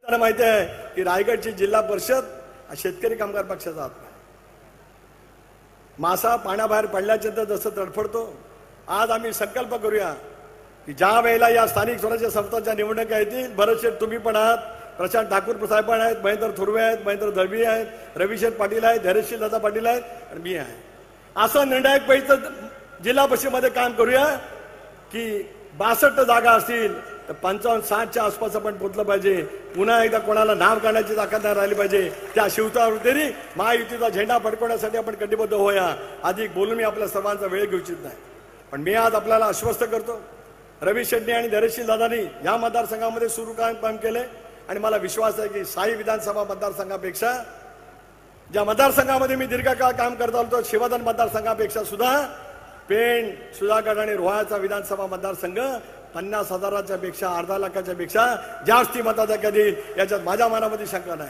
मला माहिती आहे की रायगडची जिल्हा परिषद शेतकरी कामगार पक्षाचा आत्मा आहे. मासा पाण्याबाहेर पडल्यानंतर जसं तडफडतो, आज आम्ही संकल्प करूया की ज्या वेळेला या स्थानिक स्वराज्य संस्थांच्या निवडणुका येतील, बरेचसे तुम्ही पण आहात, प्रशांत ठाकूर साहेब पण आहेत, महेंद्र थुर्वे आहेत, महेंद्र दळवी आहेत, रविशंकर पाटील आहेत, धैर्यशील दादा पाटील आहेत आणि मी आहे. असं निर्णायक पैसे जिल्हा परिषदेमध्ये काम करूया की 62 जागा असतील तर 55-60च्या आसपास आपण पोहोचलं पाहिजे. पुन्हा एकदा कोणाला नाव काढण्याची ताकद नाही राहिली पाहिजे. त्या शिवतावरती महायुतीचा झेंडा फडकवण्यासाठी आपण कटिबद्ध होऊया. अधिक बोलून मी आपल्या सर्वांचा वेळ घेऊ इच्छित नाही, पण मी आज आपल्याला आश्वस्त करतो, रवी शेट्टी आणि धैर्यशील दादांनी या मतदारसंघामध्ये सुरू काम केले आणि मला विश्वास आहे की साई विधानसभा मतदारसंघापेक्षा, ज्या मतदारसंघामध्ये मी दीर्घकाळ काम करत आलो, शिवाधन मतदारसंघापेक्षा सुद्धा पेण, सुधागड आणि रोहाचा विधानसभा मतदारसंघ 50,000च्या पेक्षा, अर्धा लाखाच्या पेक्षा जास्ती मताधिक्य देईल याच्यात माझ्या मनामध्ये शंका नाही.